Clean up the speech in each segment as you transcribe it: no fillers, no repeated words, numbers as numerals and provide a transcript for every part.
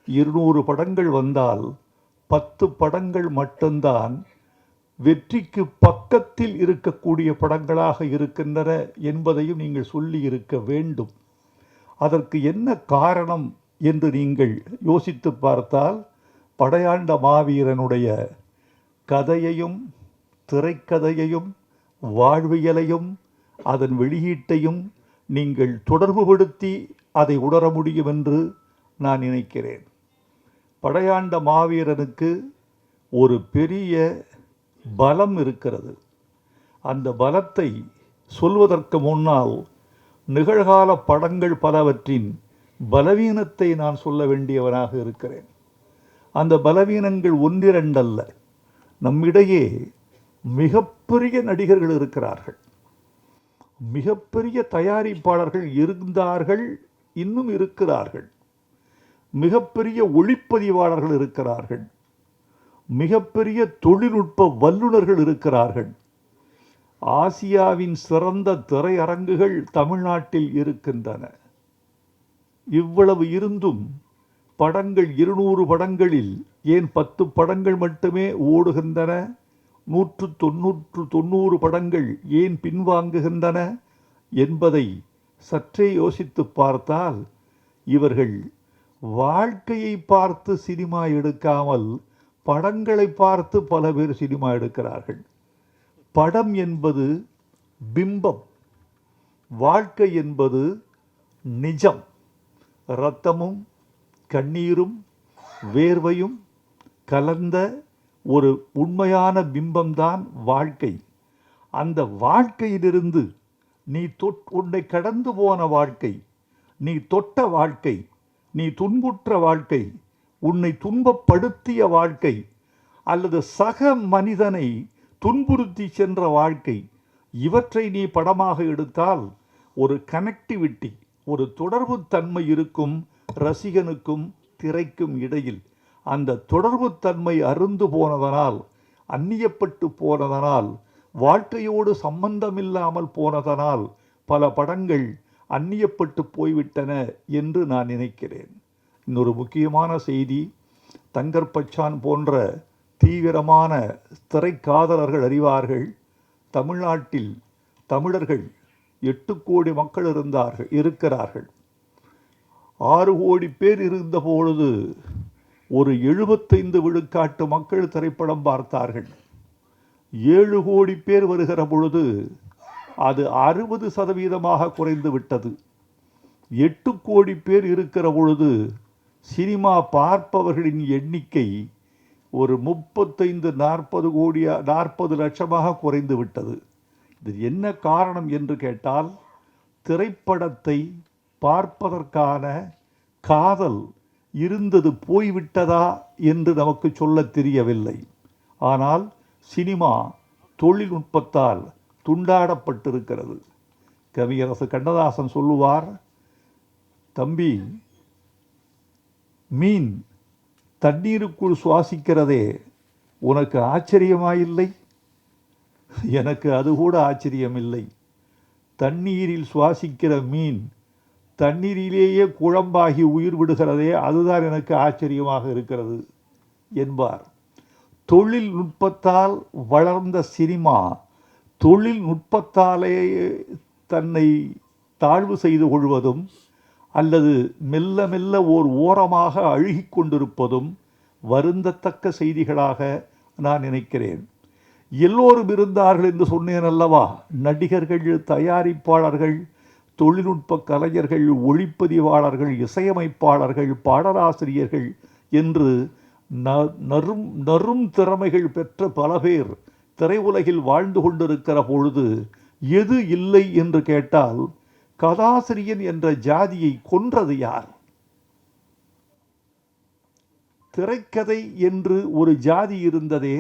200 படங்கள் வந்தால் 10 படங்கள் மட்டும்தான் வெற்றிக்கு பக்கத்தில் இருக்கக்கூடிய படங்களாக இருக்கின்றன என்பதையும் நீங்கள் சொல்லி இருக்க வேண்டும். அதற்கு என்ன காரணம் என்று நீங்கள் யோசித்து பார்த்தால், படையாண்ட மாவீரனுடைய கதையையும் திரைக்கதையையும் வாழ்வியலையும் அதன் வெளியீட்டையும் நீங்கள் தொடர்புபடுத்தி அதை உணர முடியும் என்று நான் நினைக்கிறேன். படையாண்ட மாவீரனுக்கு ஒரு பெரிய பலம் இருக்கிறது. அந்த பலத்தை சொல்வதற்கு முன்னால் நிகழ்கால படங்கள் பலவற்றின் பலவீனத்தை நான் சொல்ல வேண்டியவனாக இருக்கிறேன். அந்த பலவீனங்கள் ஒன்றிரண்டல்ல. நம்மிடையே மிகப்பெரிய நடிகர்கள் இருக்கிறார்கள், மிகப்பெரிய தயாரிப்பாளர்கள் இருந்தார்கள், இன்னும் இருக்கிறார்கள். மிகப்பெரிய ஒளிப்பதிவாளர்கள் இருக்கிறார்கள், மிகப்பெரிய தொழில்நுட்ப வல்லுநர்கள் இருக்கிறார்கள். ஆசியாவின் சிறந்த திரையரங்குகள் தமிழ்நாட்டில் இருக்கின்றன. இவ்வளவு இருந்தும் படங்கள் 200 படங்களில் ஏன் 10 படங்கள் மட்டுமே ஓடுகின்றன? 190 படங்கள் ஏன் பின்வாங்குகின்றன என்பதை சற்றே யோசித்து பார்த்தால், இவர்கள் வாழ்க்கையை பார்த்து சினிமா எடுக்காமல் படங்களை பார்த்து பல பேர் சினிமா எடுக்கிறார்கள். படம் என்பது பிம்பம், வாழ்க்கை என்பது நிஜம். இரத்தமும் கண்ணீரும் வேர்வையும் கலந்த ஒரு உண்மையான பிம்பம்தான் வாழ்க்கை. அந்த வாழ்க்கையிலிருந்து நீ உன்னை கடந்து போன வாழ்க்கை, நீ தொட்ட வாழ்க்கை, நீ துன்புற்ற வாழ்க்கை, உன்னை துன்பப்படுத்திய வாழ்க்கை, அல்லது சக மனிதனை துன்புறுத்தி சென்ற வாழ்க்கை, இவற்றை நீ படமாக எடுத்தால் ஒரு கனெக்டிவிட்டி, ஒரு தொடர்பு தன்மை இருக்கும் ரசிகனுக்கும் திரைக்கும் இடையில். அந்த தொடர்பு தன்மை அருந்து போனதனால், அந்நியப்பட்டு போனதனால், வாழ்க்கையோடு சம்பந்தமில்லாமல் போனதனால் பல படங்கள் அந்நியப்பட்டு போய்விட்டன என்று நான் நினைக்கிறேன். இன்னொரு முக்கியமான செய்தி, தங்கர்பச்சான் போன்ற தீவிரமான திரைக்காதலர்கள் அறிவார்கள். தமிழ்நாட்டில் தமிழர்கள் 8 கோடி மக்கள் இருக்கிறார்கள். 6 கோடி பேர் இருந்த பொழுது ஒரு 75 விழுக்காட்டு மக்கள் திரைப்படம் பார்த்தார்கள். 7 கோடி பேர் வருகிற பொழுது அது 60% குறைந்து விட்டது. 8 கோடி பேர் இருக்கிற பொழுது சினிமா பார்ப்பவர்களின் எண்ணிக்கை ஒரு 35-40 லட்சமாக குறைந்து விட்டது. இது என்ன காரணம் என்று கேட்டால், திரைப்படத்தை பார்ப்பதற்கான காதல் இருந்தது போய்விட்டதா என்று நமக்கு சொல்ல தெரியவில்லை. ஆனால் சினிமா தொழில்நுட்பத்தால் துண்டாடப்பட்டிருக்கிறது. கவியரசு கண்ணதாசன் சொல்லுவார், தம்பி, மீன் தண்ணீருக்குள் சுவாசிக்கிறதே உனக்கு ஆச்சரியமாயில்லை? எனக்கு அது கூட ஆச்சரியமில்லை. தண்ணீரில் சுவாசிக்கிற மீன் தண்ணீரிலேயே குழம்பாகி உயிர் விடுகிறதே, அதுதான் எனக்கு ஆச்சரியமாக இருக்கிறது என்பார். தொழில்நுட்பத்தால் வளர்ந்த சினிமா தொழில்நுட்பத்தாலே தன்னை தாழ்வு செய்து கொள்வதும் அல்லது மெல்ல மெல்ல ஓரமாக அழுகி கொண்டிருப்பதும் வருந்தத்தக்க செய்திகளாக நான் நினைக்கிறேன். எல்லோரும் இருந்தார்கள் என்று சொன்னேன் அல்லவா? நடிகர்கள், தயாரிப்பாளர்கள், தொழில்நுட்ப கலைஞர்கள், ஒளிப்பதிவாளர்கள், இசையமைப்பாளர்கள், பாடலாசிரியர்கள் என்று நறும் திறமைகள் பெற்ற பல பேர் திரையுலகில் வாழ்ந்து கொண்டிருக்கிற பொழுது எது இல்லை என்று கேட்டால், கதாசிரியன் என்ற ஜாதியை கொன்றது யார்? திரைக்கதை என்று ஒரு ஜாதி இருந்ததே,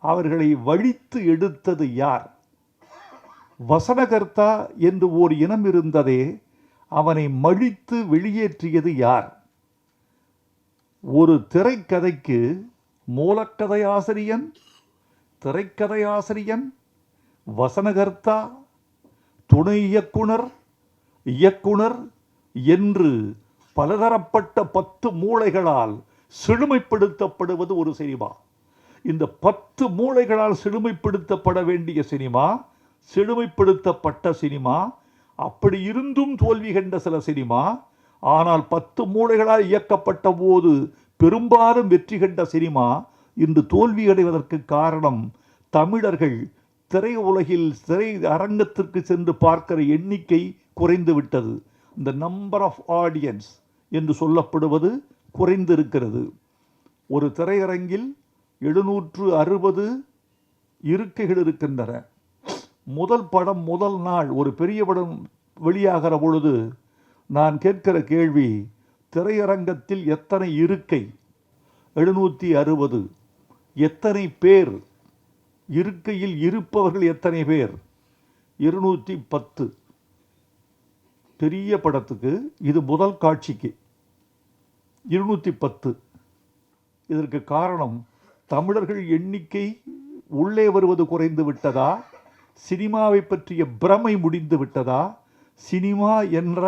அவர்களை வழித்து எடுத்தது யார்? வசனகர்த்தா என்று ஓர் இனம் இருந்ததே, அவனை மழித்து வெளியேற்றியது யார்? ஒரு திரைக்கதைக்கு மூலக்கதையாசிரியன், திரைக்கதையாசிரியன், வசனகர்த்தா, துணை இயக்குனர், இயக்குனர் என்று பலதரப்பட்ட 10 மூளைகளால் செழுமைப்படுத்தப்படுவது ஒரு சினிமா. இந்த 10 மூளைகளால் செழுமைப்படுத்தப்பட வேண்டிய சினிமா, செழுமைப்படுத்தப்பட்ட சினிமா, அப்படி இருந்தும் தோல்வி கண்ட சில சினிமா, ஆனால் 10 மூளைகளால் இயக்கப்பட்ட போது பெரும்பாலும் வெற்றி கண்ட சினிமா இன்று தோல்வியடைவதற்கு காரணம் தமிழர்கள் திரையுலகில் திரை அரங்கத்திற்கு சென்று பார்க்கிற எண்ணிக்கை குறைந்து விட்டது. இந்த நம்பர் ஆஃப் ஆடியன்ஸ் என்று சொல்லப்படுவது குறைந்திருக்கிறது. ஒரு திரையரங்கில் 760 இருக்கைகள் இருக்கின்றன. முதல் படம் முதல் நாள் ஒரு பெரிய படம் வெளியாகிற பொழுது நான் கேட்கிற கேள்வி, திரையரங்கத்தில் எத்தனை இருக்கை? 760. எத்தனை பேர்? இருக்கையில் இருப்பவர்கள் எத்தனை பேர்? 210. பெரிய படத்துக்கு இது முதல் காட்சிக்கு 210. இதற்கு காரணம் தமிழர்கள் எண்ணிக்கை உள்ளே வருவது குறைந்து விட்டதா, சினிமாவை பற்றிய பிரமை முடிந்து விட்டதா, சினிமா என்ற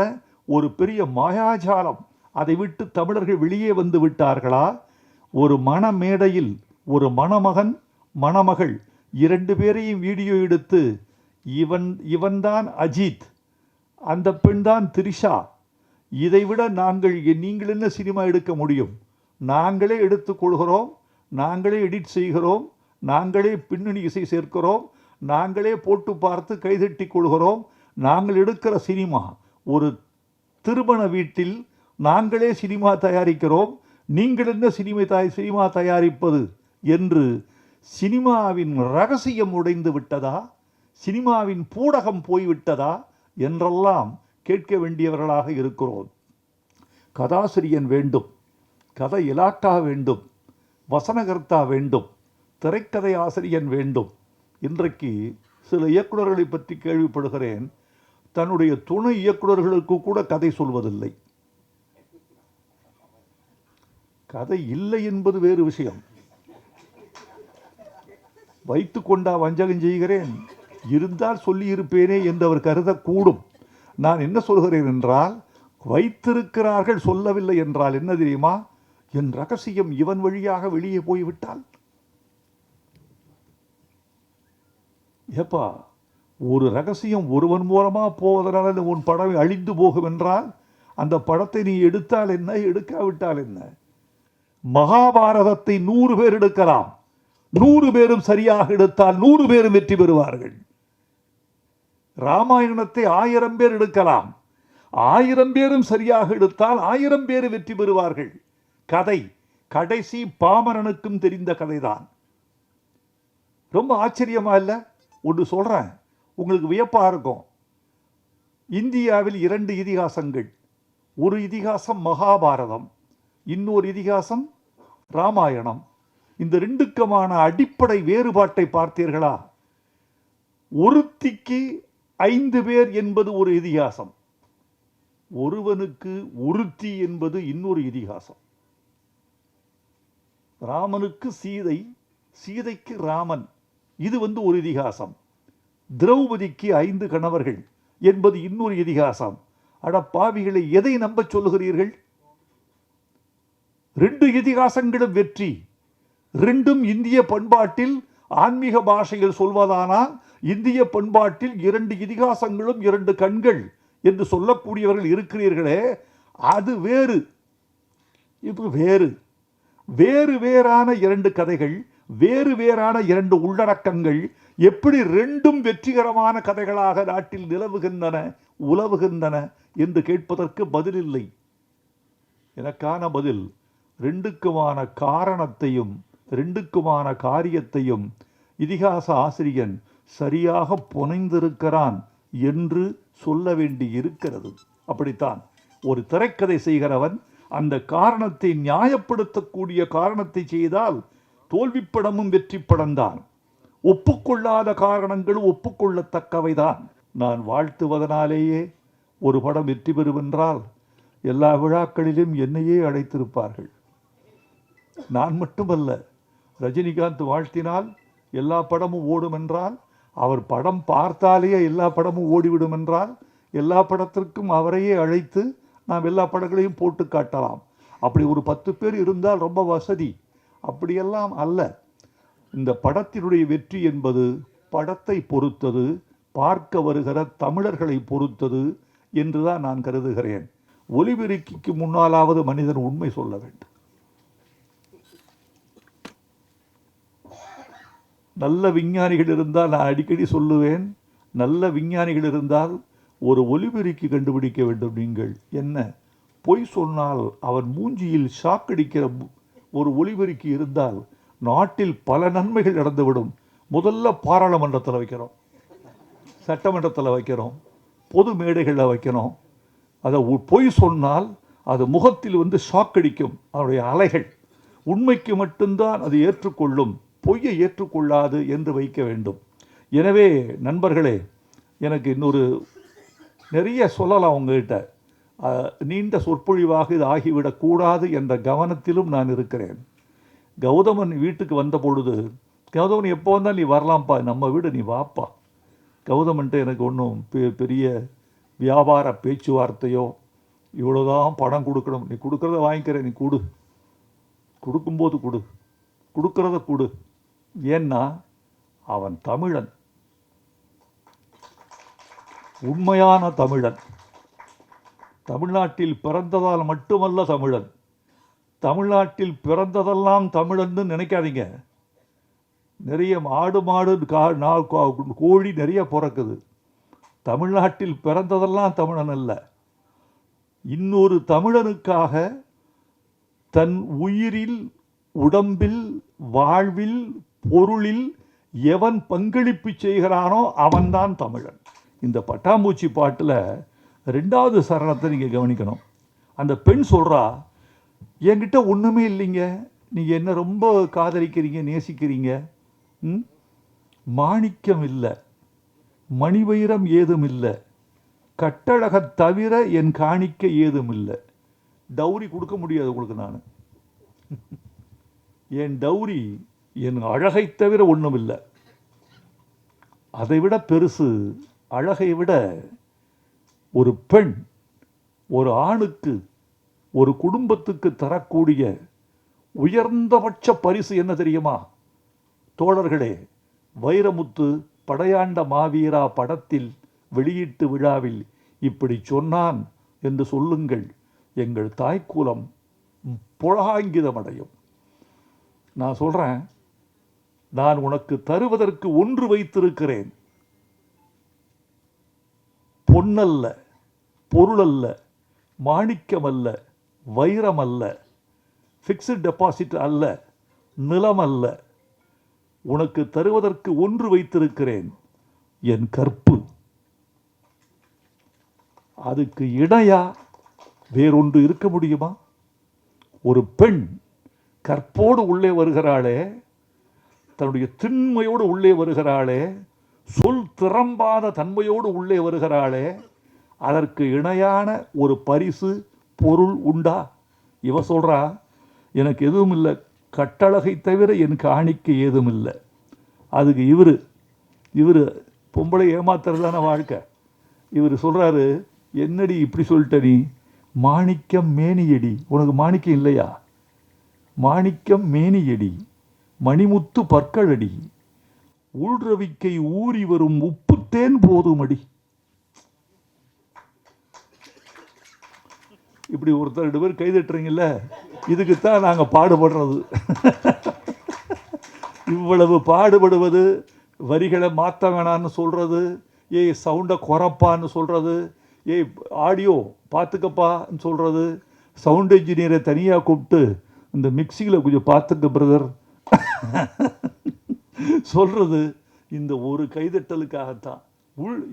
ஒரு பெரிய மாயாஜாலம் அதை விட்டு தமிழர்கள் வெளியே வந்து விட்டார்களா? ஒரு மணமேடையில் ஒரு மணமகன் மணமகள் 2 பேரையும் வீடியோ எடுத்து இவன்தான் அஜித், அந்த பெண்தான் திரிஷா, இதைவிட நீங்கள் என்ன சினிமா எடுக்க முடியும்? நாங்களே எடுத்துக்கொள்கிறோம், நாங்களே எடிட் செய்கிறோம், நாங்களே பின்னணி இசை சேர்க்கிறோம், நாங்களே போட்டு பார்த்து கைதட்டி கொள்கிறோம். நாங்கள் எடுக்கிற சினிமா ஒரு திருமண வீட்டில் நாங்களே சினிமா தயாரிக்கிறோம், நீங்கள் என்ன சினிமா தயாரிப்பது என்று சினிமாவின் ரகசியம் உடைந்து விட்டதா, சினிமாவின் பூடகம் போய்விட்டதா என்றெல்லாம் கேட்க வேண்டியவர்களாக இருக்கிறோம். கதாசிரியன் வேண்டும், கதை இலாக்கா வேண்டும், வசனகர்த்தா வேண்டும், திரைக்கதை ஆசிரியன் வேண்டும். இன்றைக்கு சில இயக்குநர்களை பற்றி கேள்விப்படுகிறேன், தன்னுடைய துணை இயக்குநர்களுக்கு கூட கதை சொல்வதில்லை. கதை இல்லை என்பது வேறு விஷயம். வைத்து கொண்டா வஞ்சகம் செய்கிறேன், இருந்தால் சொல்லியிருப்பேனே என்று அவர் கருதக்கூடும். நான் என்ன சொல்கிறேன் என்றால், வைத்திருக்கிறார்கள் சொல்லவில்லை என்றால் என்ன தெரியுமா? என் ரகசியம் இவன் வழியாக வெளியே போய்விட்டால், ஏப்பா ஒரு ரகசியம் ஒருவன் மூலமாக போவதனால உன் படம் அழிந்து போகும் என்றால் அந்த படத்தை நீ எடுத்தால் என்ன, எடுக்காவிட்டால் என்ன? மகாபாரதத்தை 100 பேர் எடுக்கலாம், 100 பேரும் சரியாக எடுத்தால் 100 பேரும் வெற்றி பெறுவார்கள். ராமாயணத்தை 1000 பேர் எடுக்கலாம், 1000 பேரும் சரியாக எடுத்தால் 1000 பேர் வெற்றி பெறுவார்கள். கதை கடைசி பாமரனுக்கும் தெரிந்த கதைதான். ரொம்ப ஆச்சரியமா இல்லை? ஒன்று சொல்றேன், உங்களுக்கு வியப்பா இருக்கும். இந்தியாவில் 2 இதிகாசங்கள், ஒரு இதிகாசம் மகாபாரதம், இன்னொரு இதிகாசம் ராமாயணம். இந்த 2க்குமான அடிப்படை வேறுபாட்டை பார்த்தீர்களா? ஒருத்திக்கு 5 பேர் என்பது ஒரு இதிகாசம், ஒருவனுக்கு ஒருத்தி என்பது இன்னொரு இதிகாசம். ராமனுக்கு சீதை, சீதைக்கு ராமன், இது ஒரு இதிகாசம். திரௌபதிக்கு 5 கணவர்கள் என்பது இன்னொரு இதிகாசம். அட பாவிகளை, எதை நம்ப சொல்லுகிறீர்கள்? 2 இதிகாசங்களும் வெற்றி, 2ம் இந்திய பண்பாட்டில் ஆன்மீக பாஷையில் சொல்வதானால் இந்திய பண்பாட்டில் 2 இதிகாசங்களும் 2 கண்கள் என்று சொல்லக்கூடியவர்கள் இருக்கிறீர்களே, அது வேறு, இது வேறு. வேறு வேறான 2 கதைகள், வேறு வேறான 2 உள்ளடக்கங்கள் எப்படி 2ம் வெற்றிகரமான கதைகளாக நாட்டில் நிலவுகின்றன, உலவுகின்றன என்று கேட்பதற்கு பதில் இல்லை. எனக்கான பதில், 2க்குமான காரணத்தையும் 2க்குமான காரியத்தையும் இதிகாச ஆசிரியன் சரியாக புனைந்திருக்கிறான் என்று சொல்ல வேண்டி இருக்கிறது. அப்படித்தான் ஒரு திரைக்கதை செய்கிறவன் அந்த காரணத்தை நியாயப்படுத்தக்கூடிய காரணத்தை செய்தால் தோல்விப்படமும் வெற்றி படம்தான். ஒப்புக்கொள்ளாத காரணங்களும் ஒப்புக்கொள்ளத்தக்கவைதான். நான் வாழ்த்துவதனாலேயே ஒரு படம் வெற்றி பெறுவென்றால் எல்லா விழாக்களிலும் என்னையே அழைத்திருப்பார்கள். நான் மட்டுமல்ல, ரஜினிகாந்த் வாழ்த்தினால் எல்லா படமும் ஓடும் என்றால், அவர் படம் பார்த்தாலேயே எல்லா படமும் ஓடிவிடும் என்றால், எல்லா படத்திற்கும் அவரையே அழைத்து நாம் எல்லா படங்களையும் போட்டு காட்டலாம். அப்படி ஒரு 10 பேர் இருந்தால் ரொம்ப வசதி. அப்படியெல்லாம் அல்ல. இந்த படத்தினுடைய வெற்றி என்பது படத்தை பொறுத்தது, பார்க்க வருகிற தமிழர்களை பொறுத்தது என்றுதான் நான் கருதுகிறேன். ஒலிபெருக்கிக்கு முன்னாலாவது மனிதன் உண்மை சொல்ல வேண்டும். நல்ல விஞ்ஞானிகள் இருந்தால், நான் அடிக்கடி சொல்லுவேன், நல்ல விஞ்ஞானிகள் இருந்தால் ஒரு ஒலிபெருக்கி கண்டுபிடிக்க வேண்டும். நீங்கள் என்ன பொய் சொன்னால் அவன் மூஞ்சியில் ஷாக்கடிக்கிற ஒரு ஒலிபெருக்கி இருந்தால் நாட்டில் பல நன்மைகள் நடந்துவிடும். முதல்ல பாராளுமன்றத்தில் வைக்கிறோம், சட்டமன்றத்தில் வைக்கிறோம், பொது மேடைகளில் வைக்கிறோம். அதை பொய் சொன்னால் அது முகத்தில் வந்து ஷாக்கடிக்கும். அதனுடைய அலைகள் உண்மைக்கு மட்டும்தான் அது ஏற்றுக்கொள்ளும், பொய்யை ஏற்றுக்கொள்ளாது என்று வைக்க வேண்டும். எனவே நண்பர்களே, எனக்கு இன்னொரு நிறைய சொல்லலாம் உங்ககிட்ட. நீண்ட சொற்பொழிவாக இது ஆகிவிடக்கூடாது என்ற கவனத்திலும் நான் இருக்கிறேன். கௌதமன் வீட்டுக்கு வந்த பொழுது, கௌதமன் எப்போ வந்தால் நீ வரலாம்ப்பா, நம்ம வீடு நீ வாப்பா. கௌதமன்ட்டு எனக்கு ஒன்றும் பெரிய வியாபார பேச்சுவார்த்தையோ, இவ்வளோதான் பணம் கொடுக்கணும், நீ கொடுக்குறத வாங்கிக்கிறேன், நீ கொடு, கொடுக்கும்போது கொடு, கொடுக்குறத கொடு. ஏன்னா அவன் தமிழன், உண்மையான தமிழன். தமிழ்நாட்டில் பிறந்ததால் மட்டுமல்ல தமிழன். தமிழ்நாட்டில் பிறந்ததெல்லாம் தமிழன்னு நினைக்காதீங்க. நிறைய ஆடு மாடு கோழி நிறைய பிறக்குது. தமிழ்நாட்டில் பிறந்ததெல்லாம் தமிழன் அல்ல. இன்னொரு தமிழனுக்காக தன் உயிரில், உடம்பில், வாழ்வில், பொருளில் எவன் பங்களிப்பு செய்கிறானோ அவன்தான் தமிழன். இந்த பட்டாம்பூச்சி பாட்டில் 2வது சரணத்தை நீங்கள் கவனிக்கணும். அந்த பெண் சொல்கிறா, என்கிட்ட ஒன்றுமே இல்லைங்க, நீங்கள் என்ன ரொம்ப காதலிக்கிறீங்க, நேசிக்கிறீங்க, மாணிக்கம் இல்லை, மணிவைரம் ஏதும் இல்லை, கட்டழகை தவிர என் காணிக்க ஏதும் இல்லை. டௌரி கொடுக்க முடியாது உங்களுக்கு நான். என் டௌரி என் அழகை தவிர ஒன்றும் இல்லை. அதை விட பெருசு, அழகை விட ஒரு பெண் ஒரு ஆணுக்கு, ஒரு குடும்பத்துக்கு தரக்கூடிய உயர்ந்தபட்ச பரிசு என்ன தெரியுமா தோழர்களே? வைரமுத்து படையாண்ட மாவீரா படத்தில் வெளியீட்டு விழாவில் இப்படி சொன்னான் என்று சொல்லுங்கள், எங்கள் தாய்க்குலம் புலகாங்கிதமடையும். நான் சொல்கிறேன், நான் உனக்கு தருவதற்கு ஒன்று வைத்திருக்கிறேன். பொன்னல்ல, பொருளல்ல, மாணிக்கம் அல்ல, வைரம் அல்ல, ஃபிக்ஸட் டெபாசிட் அல்ல, நிலம் அல்ல. உனக்கு தருவதற்கு ஒன்று வைத்திருக்கிறேன், என் கற்பு. அதுக்கு இணையா வேறொன்று இருக்க முடியுமா? ஒரு பெண் கற்போடு உள்ளே வருகிறாளே, தன்னுடைய திண்மையோடு உள்ளே வருகிறாளே, சொல் திறம்பாத தன்மையோடு உள்ளே வருகிறாளே, அதற்கு இணையான ஒரு பரிசு பொருள் உண்டா? இவ சொல்றா, எனக்கு எதுவும் இல்லை, கட்டழகை தவிர என் காணிக்க ஏதும் இல்லை. அதுக்கு இவர் பொம்பளை ஏமாத்துறதான வாழ்க்கை. இவர் சொல்றாரு, என்னடி இப்படி சொல்லிட்ட நீ, மாணிக்கம் மேனியடி, உனக்கு மாணிக்கம் இல்லையா? மாணிக்கம் மேனியடி, மணிமுத்து பற்களடி, உள்ரவிக்கை ஊறி வரும் உப்புத்தேன் போதுமடி. இப்படி ஒருத்தர் 2 பேர் கைதட்டுறீங்கல்ல, இதுக்குத்தான் நாங்கள் பாடுபடுறது. இவ்வளவு பாடுபடுவது, வரிகளை மாற்ற வேணான்னு சொல்கிறது, ஏய் சவுண்டை குறைப்பான்னு சொல்கிறது, ஏய் ஆடியோ பார்த்துக்கப்பான்னு சொல்கிறது, சவுண்ட் இன்ஜினியரை தனியாக கூப்பிட்டு இந்த மிக்சியில் கொஞ்சம் பார்த்துக்க பிரதர் சொல்கிறது, இந்த ஒரு கைதட்டலுக்காகத்தான்.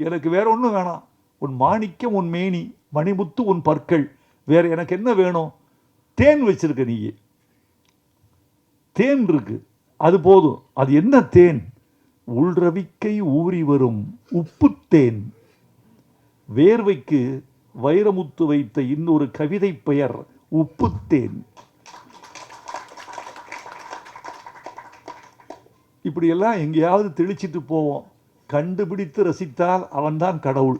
எனக்கு வேற ஒன்றும் வேணாம், உன் மாணிக்கம் உன் மேனி, மணிமுத்து உன் பற்கள், வேற எனக்கு என்ன வேணும்? தேன் வச்சிருக்க நீ, தேன் இருக்கு, அது போதும். அது என்ன தேன்? உள்ரவிக்கை ஊறி வரும் உப்பு தேன். வேர்வைக்கு வைரமுத்து வைத்த இன்னொரு கவிதை பெயர் உப்புத்தேன். இப்படியெல்லாம் எங்கேயாவது தெளிச்சிட்டு போவோம். கண்டுபிடித்து ரசித்தால் அவன்தான் கடவுள்.